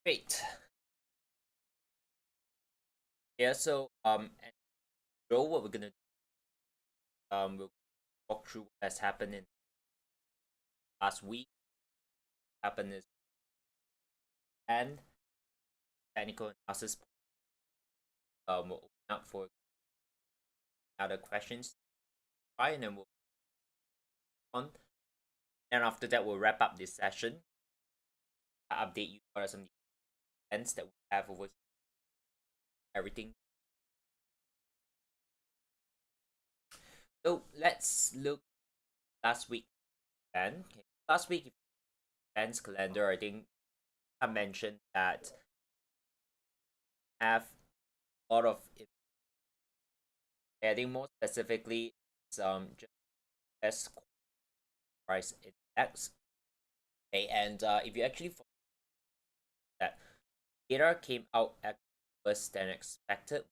Great. Yeah, so and Joe, what we're gonna do, we'll walk through what has happened in last week. Happened is and technical analysis. We'll open up for other questions. Right, and then we'll on. And after that, we'll wrap up this session. I'll update you what are some of the events that we have over everything. So let's look last week then. Okay. Last week events calendar, I think I mentioned that have a lot of I think more specifically some just best price index. Okay, and if you actually follow that data came out at worse than expected,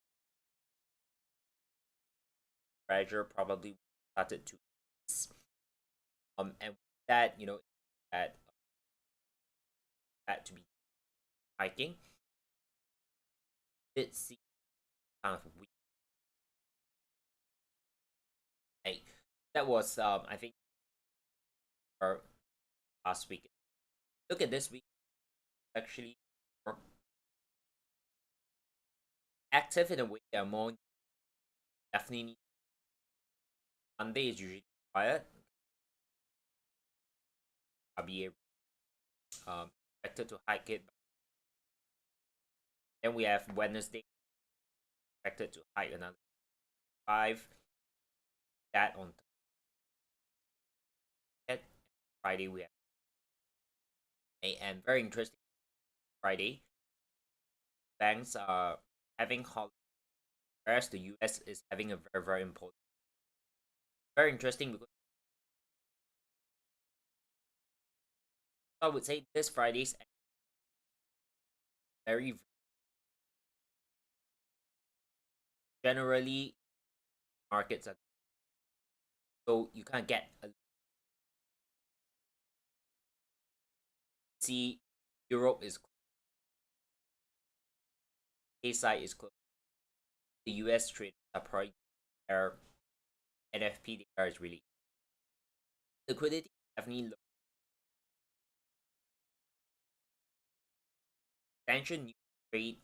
pressure probably started to ease. And that that had to be hiking. Did see kind of weak. Like, that was I think our last week. Look at this week, actually more active in a way that more definitely Monday is usually quiet. I'll be able expected to hike it. Then we have Wednesday expected to hike another 5. That on Friday we have and very interesting Friday. Banks are having holiday, whereas the US is having a very important. Very interesting because I would say this Friday's very generally markets are so you can't get a see Europe is A side is closed. The US trade are probably their NFP data is really liquidity definitely low. Potential new trade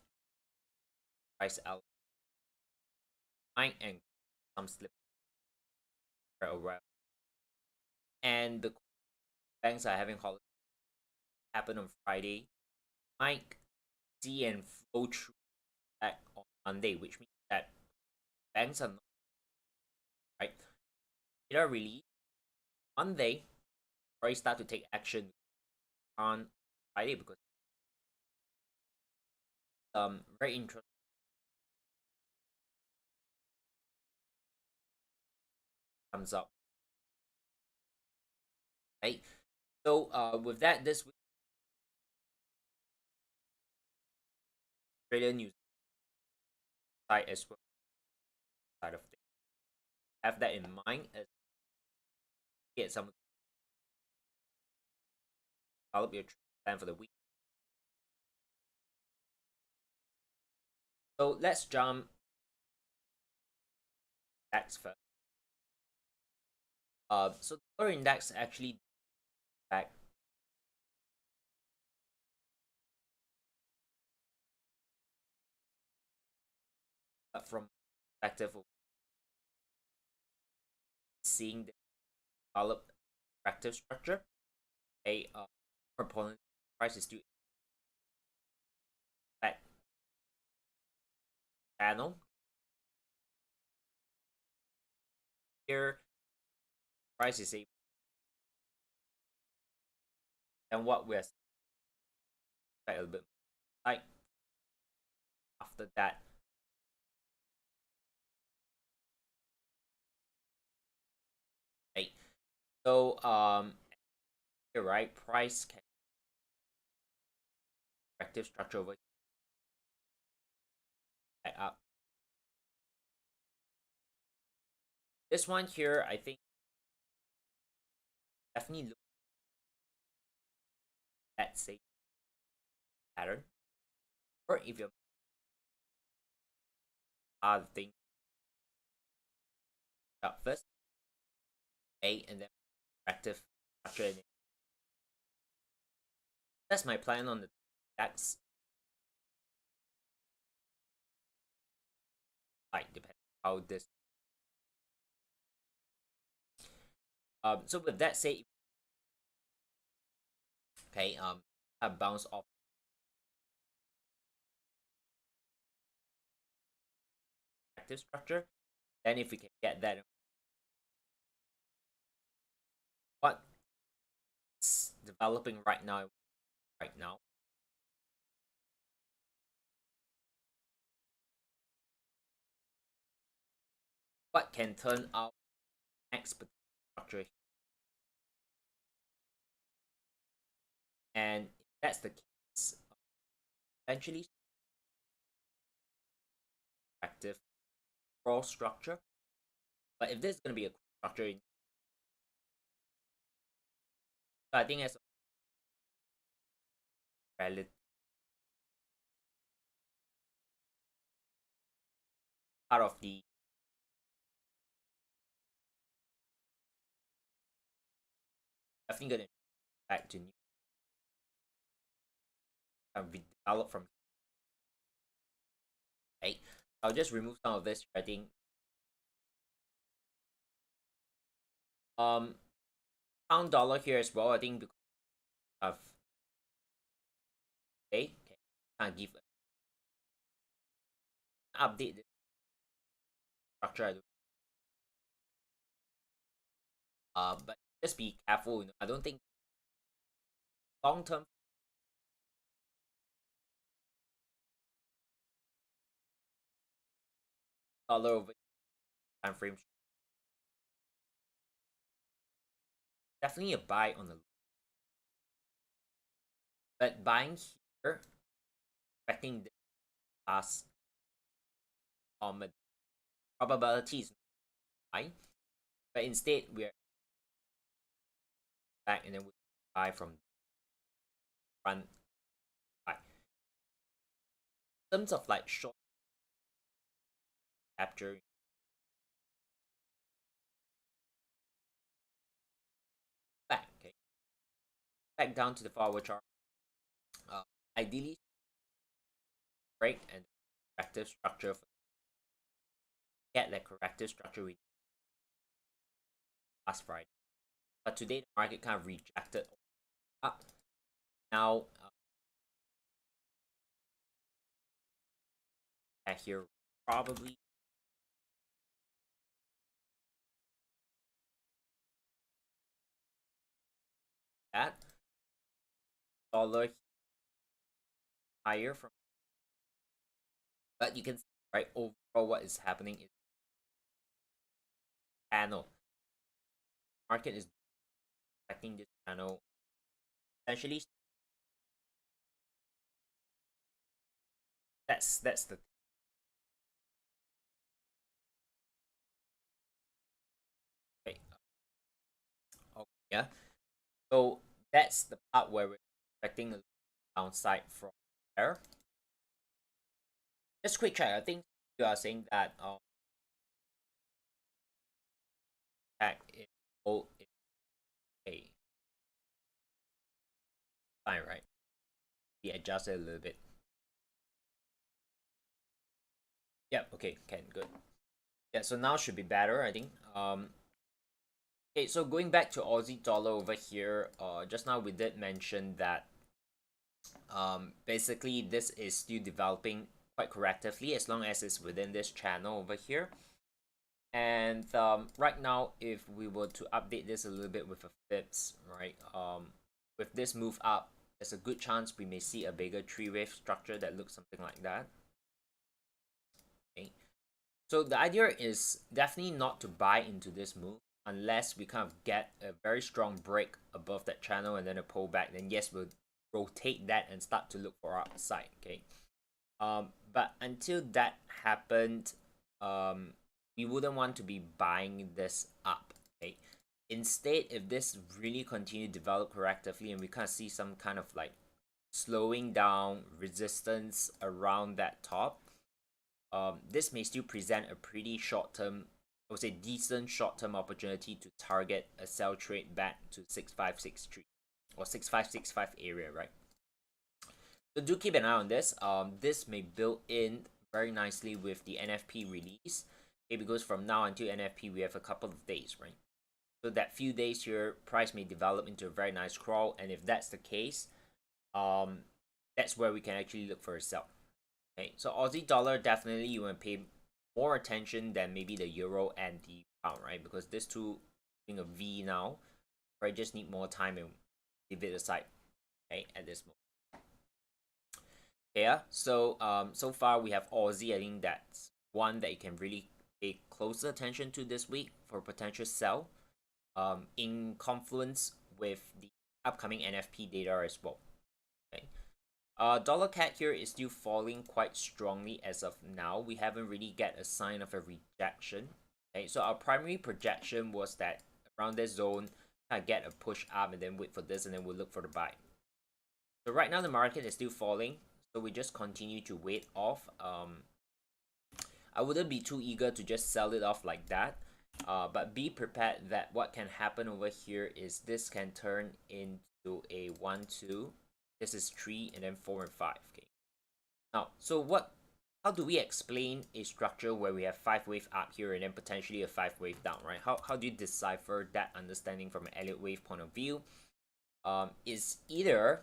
price out and some slip around. And the banks are having holiday happen on Friday. Might see and flow through back on Monday, which means that banks are not right. They are really Monday probably start to take action on Friday because very interesting comes up. Right. So with that this week Australian news side as well side of things. Have that in mind as get some develop your plan for the week. So let's jump index first. So the dollar index actually back from perspective of seeing the developed attractive structure. A proponent price is still back channel. Here price is a and what we're a little bit like after that. Right. So here right price can attractive structure over back up. This one here I think definitely look at say pattern. or if you're other thing up first, okay, and then active structure. That's my plan on the DAX. Like depending how this. So with that said, okay, I bounce off active structure. Then if we can get that, what's developing right now, what can turn out next structure, and if that's the case, eventually active cross structure. But if there's gonna be a structure, I think as relative part of the definitely gonna back to new be developed from. Okay, I'll just remove some of this. I think pound dollar here as well. I think because of okay, can't give update the structure. But just be careful. You know, I don't think long term dollar over time frame definitely a buy on the, but buying here expecting the last probability is high, but instead we're back and then we buy from front buy. In terms of like short capture, back, okay, back down to the forward chart. Ideally break and corrective structure, get that corrective structure we last Friday, but today the market kind of rejected up. Now here probably that dollar higher from, but you can see right overall what is happening is channel market is affecting this channel essentially. That's the okay. Okay, yeah, so that's the part where we're expecting a downside from there. Just quick check. I think you are saying that tag is all a fine, right? We adjust it a little bit. Yeah, okay, can good. Yeah, so now should be better, I think. Okay, so going back to Aussie dollar over here, just now we did mention that basically this is still developing quite correctively as long as it's within this channel over here. And right now, if we were to update this a little bit with a FIPS, right, with this move up, there's a good chance we may see a bigger three-wave structure that looks something like that. Okay, so the idea is definitely not to buy into this move unless we kind of get a very strong break above that channel and then a pullback. Then yes, we'll rotate that and start to look for our upside. Okay, but until that happened, we wouldn't want to be buying this up. Okay, instead, if this really continue to develop correctively and we kind of see some kind of like slowing down resistance around that top, this may still present a pretty short-term, I would say decent short-term opportunity to target a sell trade back to 6563 or 6565 area, right? So do keep an eye on this. This may build in very nicely with the NFP release. Okay, because from now until NFP we have a couple of days, right? So that few days here, price may develop into a very nice crawl, and if that's the case, that's where we can actually look for a sell. Okay, so Aussie dollar, definitely you want to pay more attention than maybe the euro and the pound, right? Because this two doing a V now, right? Just need more time and leave it aside, okay, at this moment. Yeah, so so far we have Aussie. I think that's one that you can really pay closer attention to this week for potential sell, in confluence with the upcoming NFP data as well. Okay. Dollar CAD here is still falling quite strongly as of now. We haven't really get a sign of a rejection. Okay, so our primary projection was that around this zone, kind of get a push up and then wait for this, and then we'll look for the buy. So right now the market is still falling, so we just continue to wait off. I wouldn't be too eager to just sell it off like that. But be prepared that what can happen over here is this can turn into a 1, 2. This is 3, and then 4 and 5. Okay. Now, so how do we explain a structure where we have 5 wave up here and then potentially a 5 wave down, right? How do you decipher that understanding from an Elliott Wave point of view? Is either,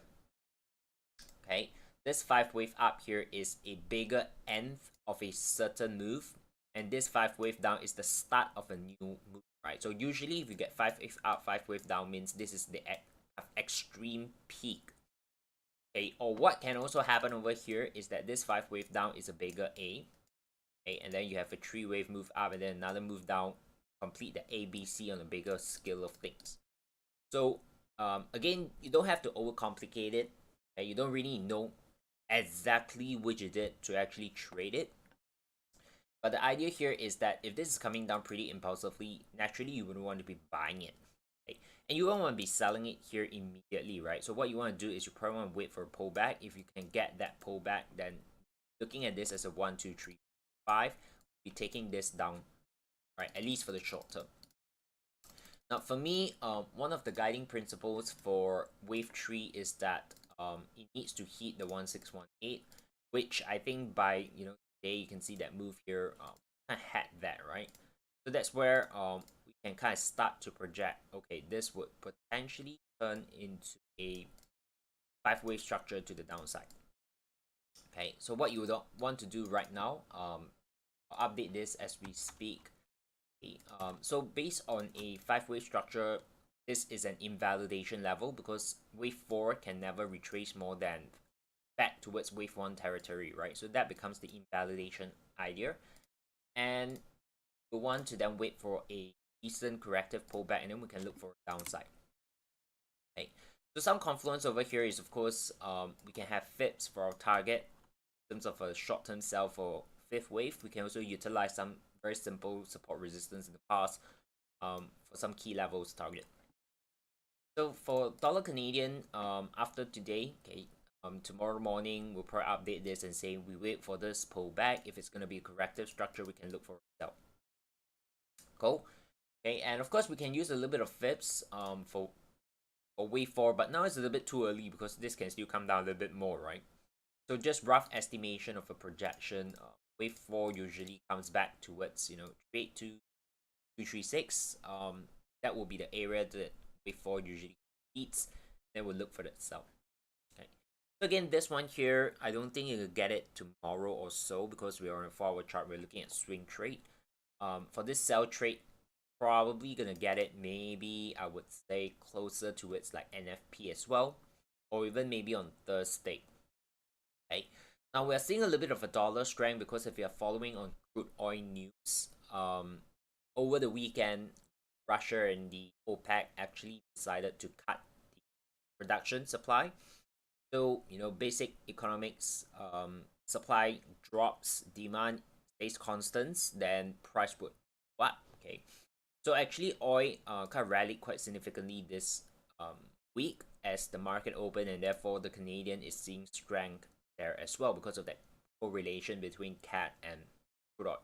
okay, this 5 wave up here is a bigger nth of a certain move, and this 5 wave down is the start of a new move, right? So usually if you get 5 wave up, 5 wave down, means this is the extreme peak. Okay, or what can also happen over here is that this 5 wave down is a bigger A. Okay, and then you have a 3 wave move up and then another move down, complete the ABC on a bigger scale of things. So again, you don't have to overcomplicate it. Okay, you don't really know exactly which is it to actually trade it. But the idea here is that if this is coming down pretty impulsively, naturally you wouldn't want to be buying it. Okay? And you don't want to be selling it here immediately, right? So what you want to do is you probably want to wait for a pullback. If you can get that pullback, then looking at this as a 1, 2, 3, 5, be taking this down, right? At least for the short term. Now for me, one of the guiding principles for wave 3 is that it needs to hit the 1618, which I think by today you can see that move here kind of had that, right? So that's where we can kind of start to project, okay, this would potentially turn into a 5 wave structure to the downside. Okay, so what you would want to do right now, I'll update this as we speak. Okay, so based on a 5 wave structure, this is an invalidation level because wave 4 can never retrace more than back towards wave 1 territory, right? So that becomes the invalidation idea, and we want to then wait for a decent corrective pullback, and then we can look for a downside. Okay, so some confluence over here is, of course, we can have fips for our target in terms of a short-term sell for 5th wave. We can also utilize some very simple support resistance in the past for some key levels target. So for dollar Canadian, after today, okay, tomorrow morning we'll probably update this and say we wait for this pullback. If it's going to be a corrective structure, we can look for a sell. Cool. Okay, and of course we can use a little bit of fips for wave 4, but now it's a little bit too early because this can still come down a little bit more, right? So just rough estimation of a projection. Wave 4 usually comes back towards 382, 236. That will be the area that wave 4 usually beats. Then we'll look for that sell. Okay. So again, this one here, I don't think you will get it tomorrow or so because we are on a forward chart. We're looking at swing trade. For this sell trade, probably gonna get it maybe I would say closer towards like NFP as well, or even maybe on Thursday. Okay. Now we're seeing a little bit of a dollar strength because if you're following on crude oil news, over the weekend, Russia and the OPEC actually decided to cut the production supply. So basic economics, supply drops, demand stays constant, then price would go up. Okay. So actually oil kind of rallied quite significantly this week. as the market open, and therefore the Canadian is seeing strength there as well because of that correlation between CAD and crude oil.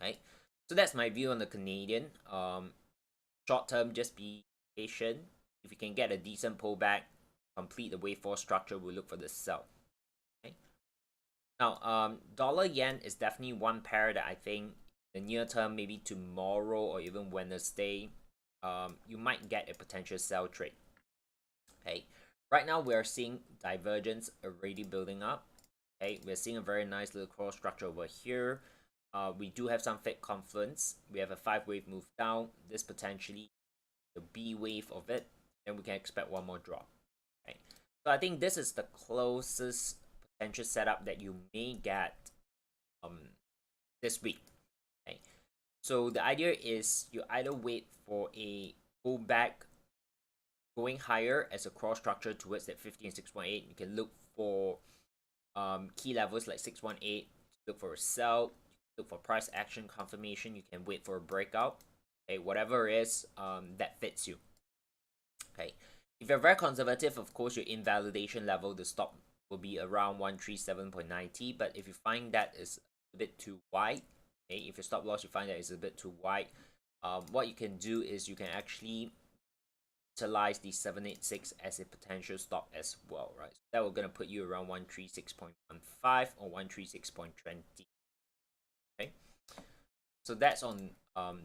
Right, so that's my view on the Canadian. Short term, just be patient. If you can get a decent pullback, complete the wave 4 structure, we'll look for the sell. Okay. Now, dollar yen is definitely one pair that I think the near term, maybe tomorrow or even Wednesday, you might get a potential sell trade. Okay, right now we are seeing divergence already building up. Okay, we're seeing a very nice little cross structure over here. We do have some fake confluence. We have a 5-wave move down. This potentially the B wave of it. Then we can expect one more drop. Okay, so I think this is the closest potential setup that you may get this week. Okay, so the idea is you either wait for a pullback going higher as a cross structure towards that 50 and 618. You can look for key levels like 618, look for a sell, look for price action confirmation. You can wait for a breakout. Okay, whatever it is that fits you. Okay, if you're very conservative, of course your invalidation level, the stop will be around 137.90. But if you find that is a bit too wide, okay, if your stop loss you find that is a bit too wide, what you can do is you can actually utilize the 786 as a potential stop as well, right? So that we're gonna put you around 136.15 or 136.20. Okay, so that's on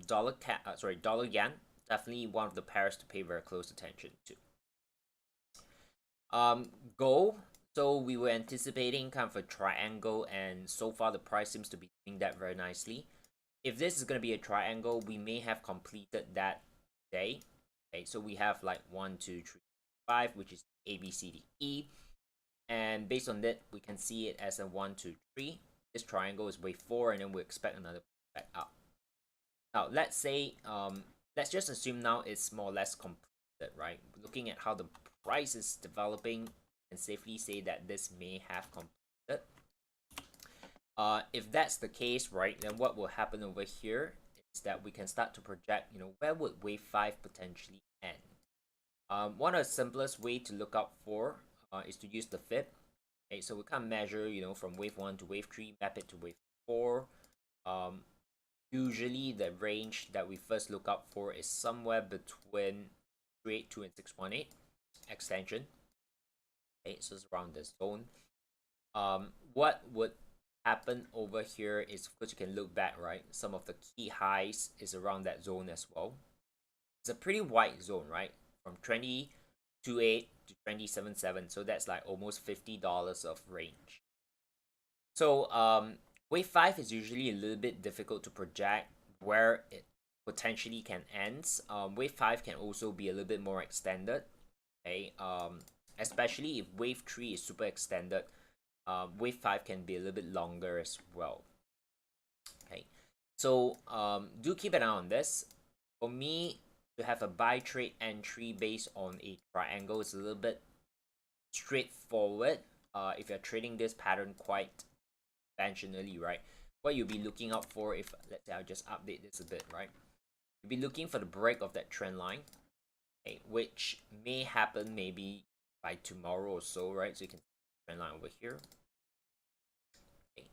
dollar yen. Definitely one of the pairs to pay very close attention to. Gold. So we were anticipating kind of a triangle, and so far the price seems to be doing that very nicely. If this is going to be a triangle, we may have completed that day. Okay, so we have like 1, 2, 3, 5, which is A, B, C, D, E. And based on that, we can see it as a 1, 2, 3. This triangle is wave 4, and then we expect another back up. Now, let's say, let's just assume now it's more or less completed, right? Looking at how the price is developing, and safely say that this may have completed. If that's the case, right, then what will happen over here is that we can start to project, where would wave 5 potentially end? One of the simplest way to look out for is to use the fib. Okay, so we can measure, from wave 1 to wave 3, map it to wave 4. Usually the range that we first look out for is somewhere between 382 and 618 extension. Okay, so it's around this zone. What would happen over here is, of course, you can look back, right? Some of the key highs is around that zone as well. It's a pretty wide zone, right? From 20.28 to 20.77, so that's like almost $50 of range. So wave 5 is usually a little bit difficult to project where it potentially can end. Wave 5 can also be a little bit more extended. Okay, especially if wave 3 is super extended, wave 5 can be a little bit longer as well. Okay, so do keep an eye on this. For me, to have a buy trade entry based on a triangle is a little bit straightforward. If you're trading this pattern quite conventionally, right, what you'll be looking out for, if let's say I'll just update this a bit, right, you'll be looking for the break of that trend line, okay, which may happen maybe by tomorrow or so, right? So you can see the trend line over here. Okay.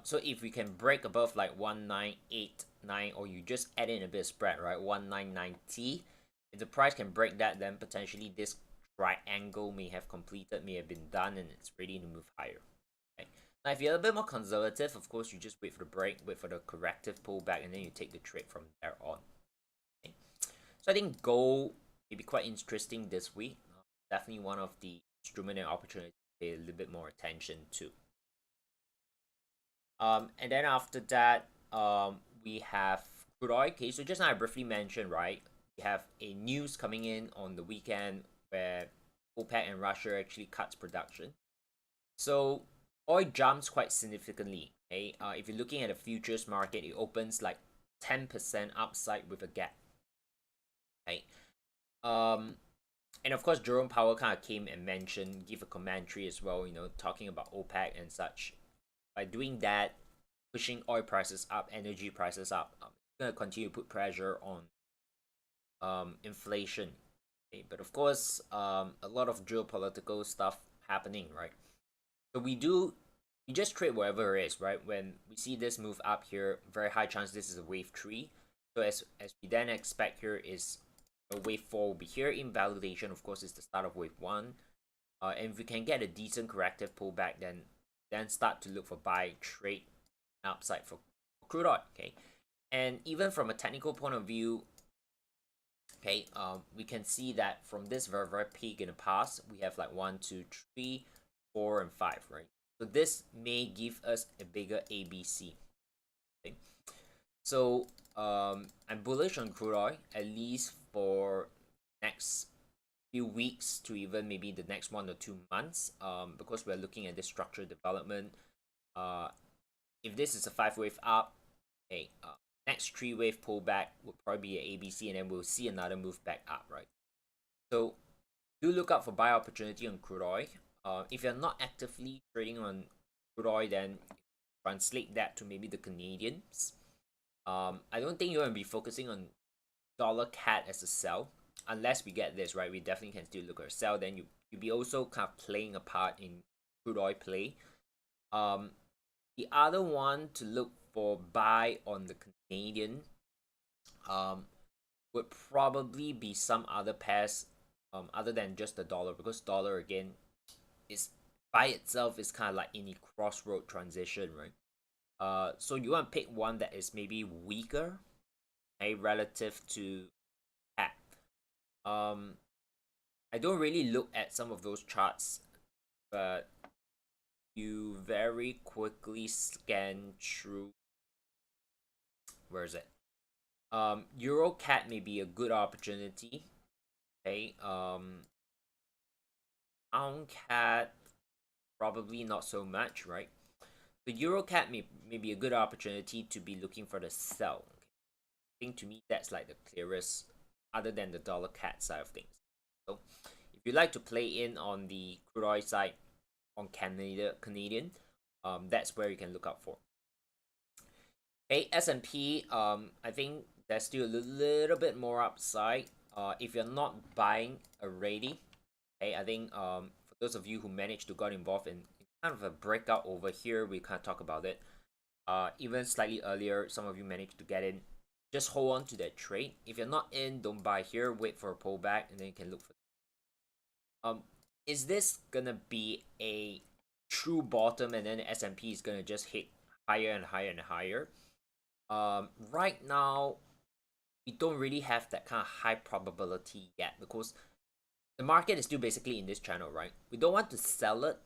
So if we can break above like 1989, or you just add in a bit of spread, right, 1990, if the price can break that, then potentially this triangle may have completed, may have been done, and it's ready to move higher. Okay. Now, if you're a bit more conservative, of course, you just wait for the break, wait for the corrective pullback, and then you take the trade from there on. Okay. So I think gold may be quite interesting this week. Definitely one of the instrument and opportunity to pay a little bit more attention to. And then after that, we have crude oil. Okay, so just now I briefly mentioned, right, we have a news coming in on the weekend where OPEC and Russia actually cuts production. So oil jumps quite significantly. Okay, if you're looking at the futures market, it opens like 10% upside with a gap. Okay, and of course Jerome Powell kind of came and mentioned, give a commentary as well, talking about OPEC and such. By doing that, pushing oil prices up, energy prices up, it's going to continue to put pressure on inflation. Okay, but of course, a lot of geopolitical stuff happening, right? So we just trade wherever it is, right? When we see this move up here, very high chance this is a wave 3. So as we then expect here is a wave 4 will be here. Invalidation, of course, is the start of wave 1. And if we can get a decent corrective pullback, then start to look for buy, trade, upside for crude oil, okay? And even from a technical point of view, okay, we can see that from this very peak in the past, we have like 1, 2, 3, 4, and 5, right? So this may give us a bigger ABC. Okay, so I'm bullish on crude oil at least for next few weeks to even maybe the next 1 or 2 months. Because we're looking at this structural development. If this is a 5-wave up, okay, next 3-wave pullback would probably be an ABC, and then we'll see another move back up, right? So do look out for buy opportunity on crude oil. If you're not actively trading on crude oil, then translate that to maybe the Canadians. I don't think you're going to be focusing on dollar CAD as a sell unless we get this, right? We definitely can still look at a sell. Then you'll be also kind of playing a part in crude oil play. The other one to look for buy on the Canadian would probably be some other pairs other than just the dollar, because dollar again is by itself is kind of like in a crossroad transition, right? So you want to pick one that is maybe weaker, okay, relative to CAD. I don't really look at some of those charts, but you very quickly scan through. Where is it? Euro CAD may be a good opportunity. Okay. Pound CAD probably not so much, right? The Euro CAD may be a good opportunity to be looking for the sell. Okay? I think to me that's like the clearest, other than the dollar CAD side of things. So if you like to play in on the crude oil side on Canadian, that's where you can look out for. Okay, S&P, I think there's still a little bit more upside. If you're not buying already, okay, I think for those of you who managed to got involved in kind of a breakout over here, we kind of talk about it. Even slightly earlier, some of you managed to get in. Just hold on to that trade. If you're not in, don't buy here. Wait for a pullback, and then you can look for. Is this gonna be a true bottom, and then the S&P is gonna just hit higher and higher and higher? Right now, we don't really have that kind of high probability yet, because the market is still basically in this channel, right? We don't want to sell it,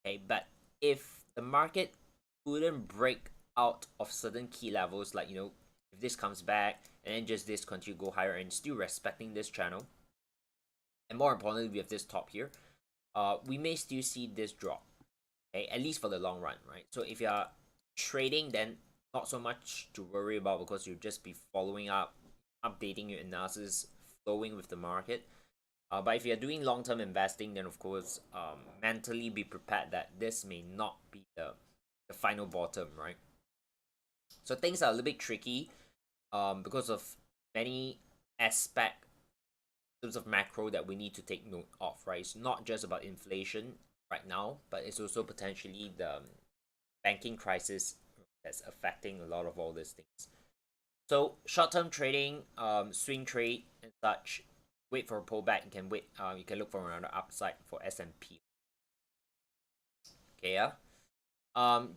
okay? But if the market couldn't break out of certain key levels, like, if this comes back and then just this continue to go higher and still respecting this channel, and more importantly, we have this top here, we may still see this drop, okay? At least for the long run, right? So if you're trading, then not so much to worry about, because you'll just be following up, updating your analysis, flowing with the market. But if you're doing long-term investing, then of course, mentally be prepared that this may not be the final bottom, right? So things are a little bit tricky because of many aspects in terms of macro that we need to take note of, right? It's not just about inflation right now, but it's also potentially the banking crisis that's affecting a lot of all these things. So short-term trading, swing trade and such, wait for a pullback. You can wait. You can look for another upside for S&P. Okay, yeah.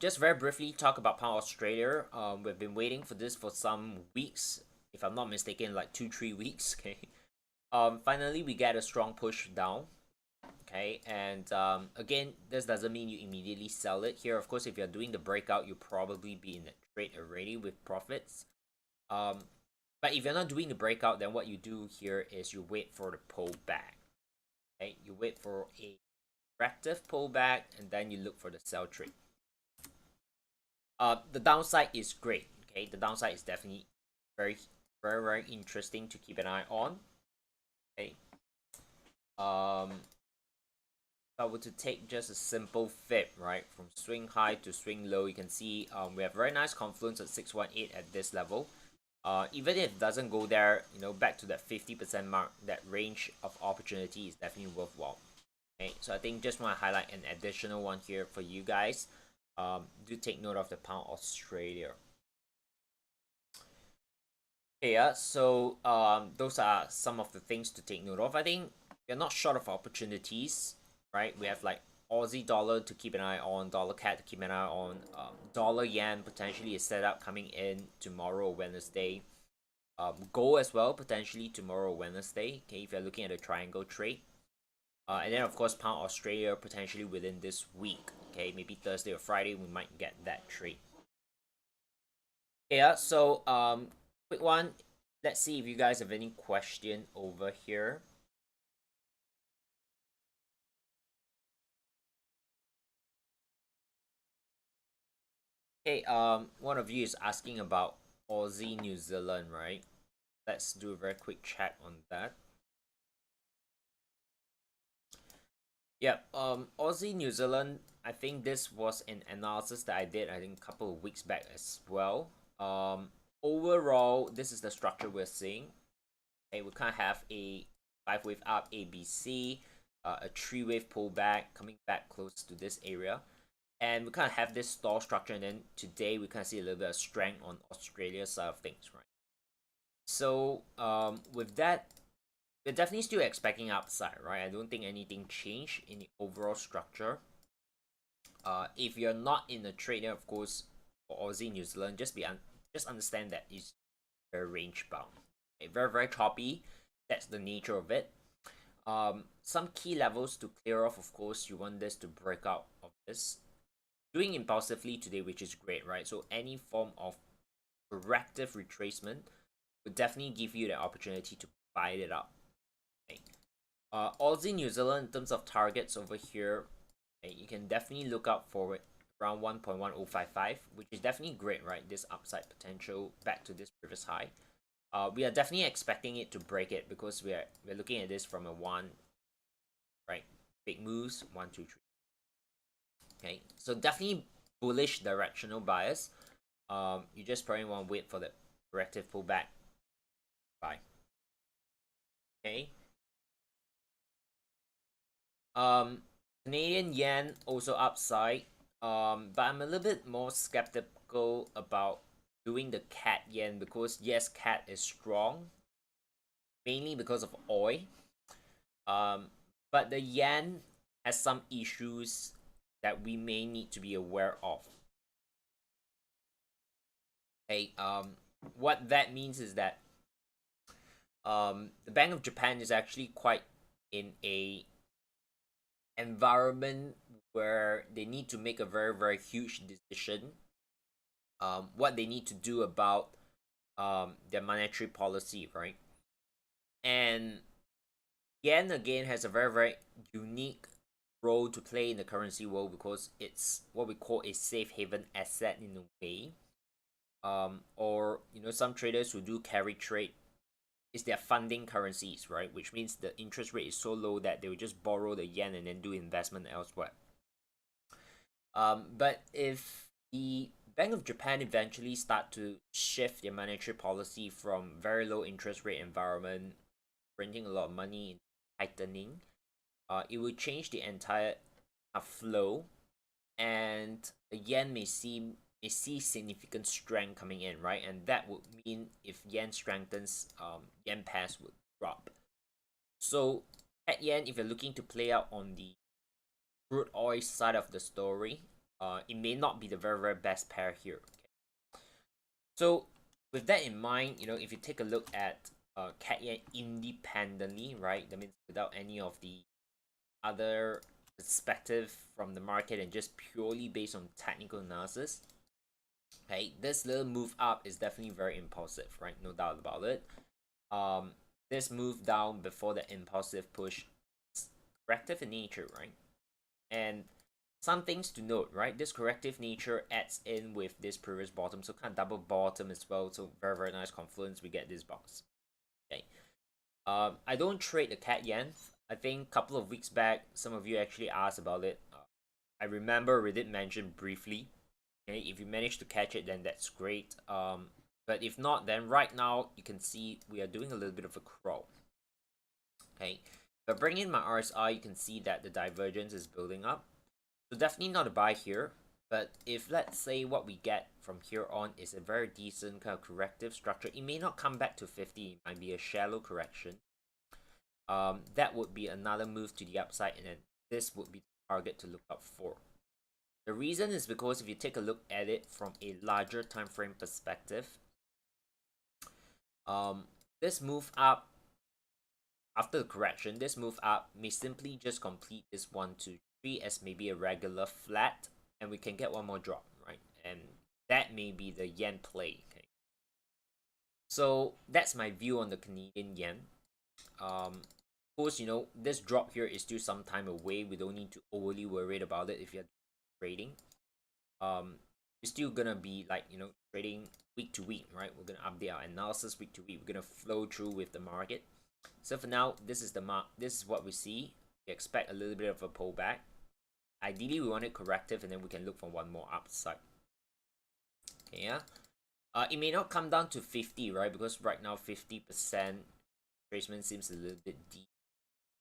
Just very briefly talk about pound Australia. We've been waiting for this for some weeks, if I'm not mistaken, like 2-3 weeks. Okay. Finally we get a strong push down. Okay, and again, this doesn't mean you immediately sell it here. Of course, if you're doing the breakout, you'll probably be in the trade already with profits. But if you're not doing the breakout, then what you do here is you wait for the pullback. Okay, you wait for a corrective pullback, and then you look for the sell trade. The downside is great. Okay, the downside is definitely very interesting to keep an eye on. Okay. If I were to take just a simple fib, right, from swing high to swing low, you can see we have very nice confluence at 618 at this level. Even if it doesn't go there, back to that 50% mark, that range of opportunity is definitely worthwhile. Okay, so I think just want to highlight an additional one here for you guys. Do take note of the pound Australia. Okay, yeah, so those are some of the things to take note of. I think you're not short of opportunities, right? We have like Aussie dollar to keep an eye on, dollar cat to keep an eye on, dollar yen potentially is set up coming in tomorrow, Wednesday. Gold as well, potentially tomorrow, Wednesday. Okay, if you're looking at a triangle trade. And then of course pound Australia potentially within this week. Okay, maybe Thursday or Friday we might get that trade. Yeah, so quick one. Let's see if you guys have any question over here. Okay, one of you is asking about Aussie New Zealand, right? Let's do a very quick check on that. Yep, Aussie New Zealand, I think this was an analysis that I did, I think a couple of weeks back as well. Overall, this is the structure we're seeing. Okay, we kind of have a 5-wave up ABC, a 3-wave pullback coming back close to this area. And we kind of have this stall structure, and then today we kind of see a little bit of strength on Australia's side of things, right? So with that, we're definitely still expecting upside, right? I don't think anything changed in the overall structure. If you're not in the trade, then of course for Aussie New Zealand, just understand that it's very range bound, okay? Very very choppy. That's the nature of it. Some key levels to clear off. Of course, you want this to break out of this. Doing impulsively today, which is great, right? So any form of corrective retracement would definitely give you the opportunity to buy it up. Okay. Aussie New Zealand in terms of targets over here, okay, you can definitely look out for it around 1.1055, which is definitely great, right? This upside potential back to this previous high. We are definitely expecting it to break it because we're looking at this from a one, right? Big moves, 1, 2, 3. Okay, so definitely bullish directional bias. You just probably want to wait for the corrective pullback. Bye. Okay. Canadian yen also upside. But I'm a little bit more skeptical about doing the CAD yen because yes, CAD is strong, mainly because of oil. But the yen has some issues that we may need to be aware of. Okay, what that means is that the Bank of Japan is actually quite in a environment where they need to make a very very huge decision. What they need to do about their monetary policy, right? And yen again has a very very unique role to play in the currency world because it's what we call a safe haven asset in a way. Or some traders who do carry trade is their funding currencies, right? Which means the interest rate is so low that they will just borrow the yen and then do investment elsewhere. But if the Bank of Japan eventually start to shift their monetary policy from very low interest rate environment, printing a lot of money, tightening, it will change the entire flow, and the yen may see significant strength coming in, right? And that would mean if yen strengthens, yen pairs would drop. So at yen, if you're looking to play out on the crude oil side of the story, it may not be the very very best pair here. Okay? So with that in mind, if you take a look at CAD yen independently, right? That means without any of the other perspective from the market and just purely based on technical analysis. Okay, this little move up is definitely very impulsive, right? No doubt about it. This move down before the impulsive push is corrective in nature, right? And some things to note, right? This corrective nature adds in with this previous bottom, so kind of double bottom as well. So very very nice confluence. We get this box. Okay. I don't trade the CAD yen. I think a couple of weeks back, some of you actually asked about it. I remember we did mention briefly. Okay, if you manage to catch it, then that's great. But if not, then right now you can see we are doing a little bit of a crawl. Okay, if I bring in my RSI, you can see that the divergence is building up. So definitely not a buy here. But if let's say what we get from here on is a very decent kind of corrective structure, it may not come back to 50. It might be a shallow correction. That would be another move to the upside, and then this would be the target to look up for. The reason is because if you take a look at it from a larger time frame perspective, this move up after the correction, this move up may simply just complete this 1, 2, 3 as maybe a regular flat, and we can get one more drop, right? And that may be the yen play. Okay, so that's my view on the Canadian yen. Of course, you know, this drop here is still some time away. We don't need to overly worried about it if you're trading. We're still gonna be like, you know, trading week to week, right? We're gonna update our analysis week to week. We're gonna flow through with the market. So for now, this is this is what we see. We expect a little bit of a pullback. Ideally, we want it corrective, and then we can look for one more upside. Okay, yeah. It may not come down to 50, right? Because right now 50% retracement seems a little bit deep.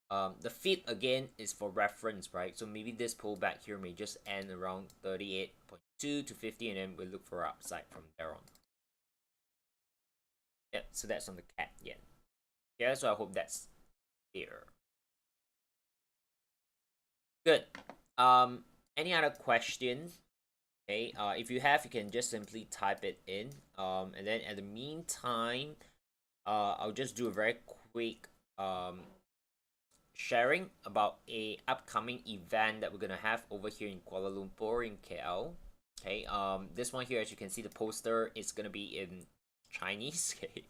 The fit again is for reference, right? So maybe this pullback here may just end around 38.2 to 50, and then we'll look for upside from there on. Yep, so that's on the CAD yen. Yeah, so I hope that's clear. Good. Any other questions? Okay, if you have, you can just simply type it in. And then at the meantime, I'll just do a very quick sharing about a upcoming event that we're gonna have over here in Kuala Lumpur in KL. Okay, this one here, as you can see, the poster is gonna be in Chinese. Okay,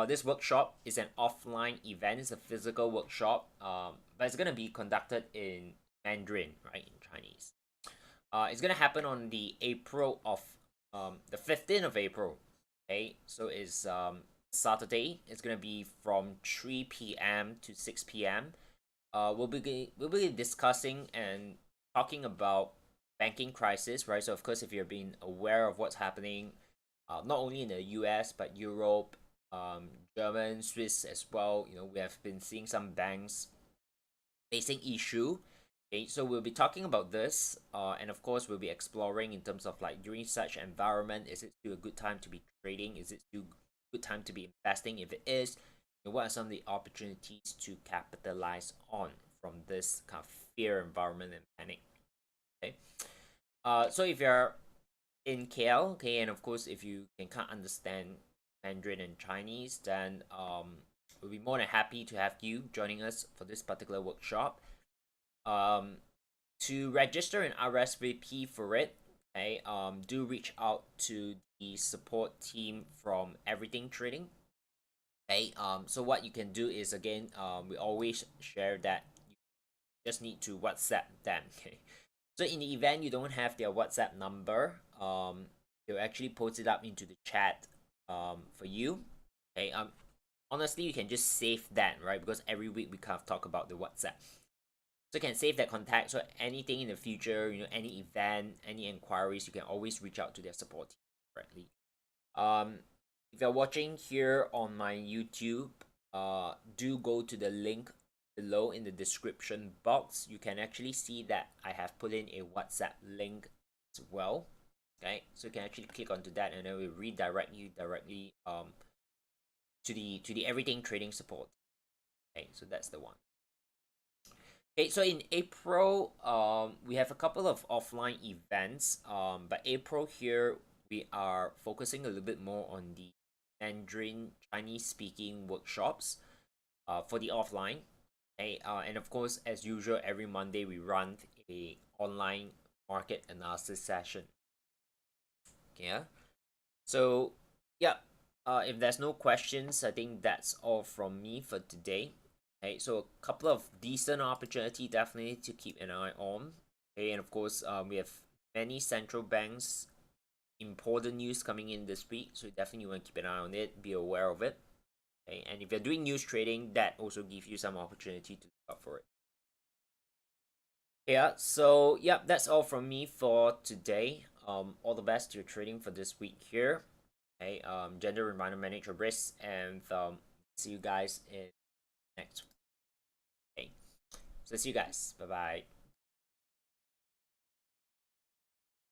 this workshop is an offline event. It's a physical workshop, but it's gonna be conducted in Mandarin, right, in Chinese. It's gonna happen on the April of the 15th of April. Okay, so it's Saturday. It's gonna be from 3 p.m. to 6 p.m. We'll be discussing and talking about banking crisis, right? So of course, if you're being aware of what's happening, not only in the U.S. but Europe, German, Swiss as well. You know, we have been seeing some banks facing issue. Okay, so we'll be talking about this, and of course we'll be exploring in terms of like during such environment, is it still a good time to be trading? Is it still a good time to be investing? If it is, what are some of the opportunities to capitalize on from this kind of fear environment and panic? Okay, so if you're in KL, okay, and of course if you can't understand Mandarin and Chinese, then we'll be more than happy to have you joining us for this particular workshop. To register an RSVP for it, okay, do reach out to the support team from Everything Trading. Okay, so what you can do is, again, we always share that you just need to WhatsApp them. Okay, so in the event you don't have their WhatsApp number, they'll actually post it up into the chat for you. Okay, honestly, you can just save that, right? Because every week we kind of talk about the WhatsApp. So you can save that contact. So anything in the future, you know, any event, any inquiries, you can always reach out to their support team directly. If you're watching here on my YouTube, do go to the link below in the description box. You can actually see that I have put in a WhatsApp link as well. Okay, so you can actually click onto that, and it will redirect you directly to the Everything Trading support. Okay, so that's the one. Okay, so in April, we have a couple of offline events. But April here, we are focusing a little bit more on the Mandarin Chinese speaking workshops for the offline. Okay, and of course, as usual, every Monday we run a online market analysis session. Okay, yeah. So yeah, if there's no questions, I think that's all from me for today. Okay, so a couple of decent opportunity definitely to keep an eye on. Okay, and of course, we have many central banks important news coming in this week, so definitely want to keep an eye on it, be aware of it. Okay, and if you're doing news trading, that also gives you some opportunity to look out for it. Yeah, so yeah, that's all from me for today. All the best to your trading for this week here, Okay, gender reminder, manage your risks, and see you guys in next. Okay, so see you guys. Bye bye.